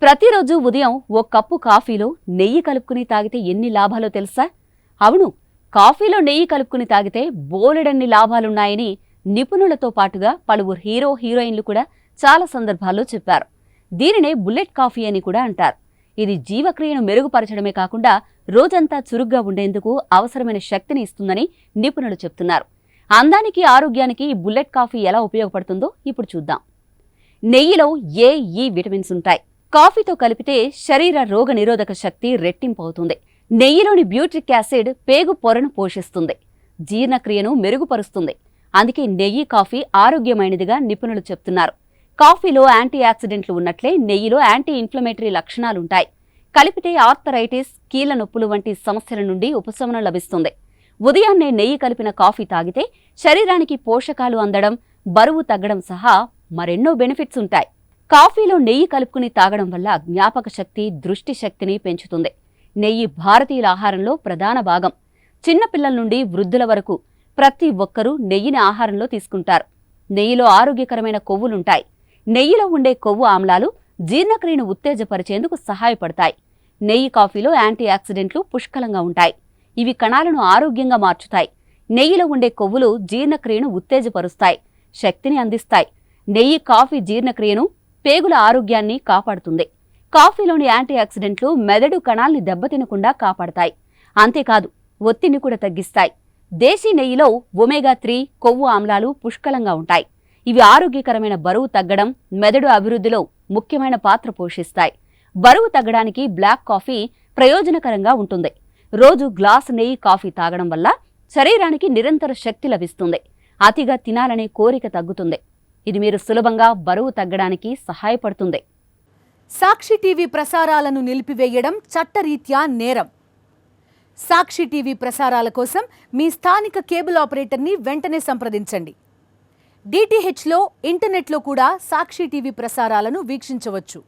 ప్రతిరోజు ఉదయం ఓ కప్పు కాఫీలో నెయ్యి కలుపుకుని తాగితే ఎన్ని లాభాలో తెలుసా? అవును, కాఫీలో నెయ్యి కలుపుకుని తాగితే బోలెడన్ని లాభాలున్నాయని నిపుణులతో పాటుగా పలువురు హీరోయిన్లు కూడా చాలా సందర్భాల్లో చెప్పారు. దీనినే బుల్లెట్ కాఫీ అని కూడా అంటారు. ఇది జీవక్రియను మెరుగుపరచడమే కాకుండా రోజంతా చురుగ్గా ఉండేందుకు అవసరమైన శక్తిని ఇస్తుందని నిపుణులు చెప్తున్నారు. అందానికి, ఆరోగ్యానికి ఈ బుల్లెట్ కాఫీ ఎలా ఉపయోగపడుతుందో ఇప్పుడు చూద్దాం. నెయ్యిలో ఏ, ఈ విటమిన్స్ ఉంటాయి. కాఫీతో కలిపితే శరీర రోగ నిరోధక శక్తి రెట్టింపు అవుతుంది. నెయ్యిలోని బ్యూట్రిక్ యాసిడ్ పేగు పొరను పోషిస్తుంది, జీర్ణక్రియను మెరుగుపరుస్తుంది. అందుకే నెయ్యి కాఫీ ఆరోగ్యమైనదిగా నిపుణులు చెప్తున్నారు. కాఫీలో యాంటీ ఆక్సిడెంట్లు ఉన్నట్లే నెయ్యిలో యాంటీ ఇన్ఫ్లమేటరీ లక్షణాలుంటాయి. కలిపితే ఆర్థరైటిస్, కీళ్ల నొప్పులు వంటి సమస్యల నుండి ఉపశమనం లభిస్తుంది. ఉదయాన్నే నెయ్యి కలిపిన కాఫీ తాగితే శరీరానికి పోషకాలు అందడం, బరువు తగ్గడం సహా మరెన్నో బెనిఫిట్స్ ఉంటాయి. కాఫీలో నెయ్యి కలుపుకుని తాగడం వల్ల జ్ఞాపక శక్తి, దృష్టి శక్తిని పెంచుతుంది. నెయ్యి భారతీయుల ఆహారంలో ప్రధాన భాగం. చిన్నపిల్లల నుండి వృద్ధుల వరకు ప్రతి ఒక్కరూ నెయ్యిని ఆహారంలో తీసుకుంటారు. నెయ్యిలో ఆరోగ్యకరమైన కొవ్వులుంటాయి. నెయ్యిలో ఉండే కొవ్వు ఆమ్లాలు జీర్ణక్రియను ఉత్తేజపరిచేందుకు సహాయపడతాయి. నెయ్యి కాఫీలో యాంటీ ఆక్సిడెంట్లు పుష్కలంగా ఉంటాయి. ఇవి కణాలను ఆరోగ్యంగా మార్చుతాయి. నెయ్యిలో ఉండే కొవ్వులు జీర్ణక్రియను ఉత్తేజపరుస్తాయి, శక్తిని అందిస్తాయి. నెయ్యి కాఫీ జీర్ణక్రియను, పేగుల ఆరోగ్యాన్ని కాపాడుతుంది. కాఫీలోని యాంటీ ఆక్సిడెంట్లు మెదడు కణాల్ని దెబ్బతినకుండా కాపాడతాయి. అంతేకాదు, ఒత్తిడిని కూడా తగ్గిస్తాయి. దేశీ నెయ్యిలో ఒమేగా-3 కొవ్వు ఆమ్లాలు పుష్కలంగా ఉంటాయి. ఇవి ఆరోగ్యకరమైన బరువు తగ్గడం, మెదడు అభివృద్ధిలో ముఖ్యమైన పాత్ర పోషిస్తాయి. బరువు తగ్గడానికి బ్లాక్ కాఫీ ప్రయోజనకరంగా ఉంటుంది. రోజు గ్లాసు నెయ్యి కాఫీ తాగడం వల్ల శరీరానికి నిరంతర శక్తి లభిస్తుంది. అతిగా తినాలనే కోరిక తగ్గుతుంది. ఇది మీరు సులభంగా బరువు తగ్గడానికి సహాయపడుతుంది. సాక్షి టీవీ ప్రసారాలను నిలిపివేయడం చట్టరీత్యా నేరం. సాక్షి టీవీ ప్రసారాల కోసం మీ స్థానిక కేబుల్ ఆపరేటర్ని వెంటనే సంప్రదించండి. DTHలో, ఇంటర్నెట్లో కూడా సాక్షి టీవీ ప్రసారాలను వీక్షించవచ్చు.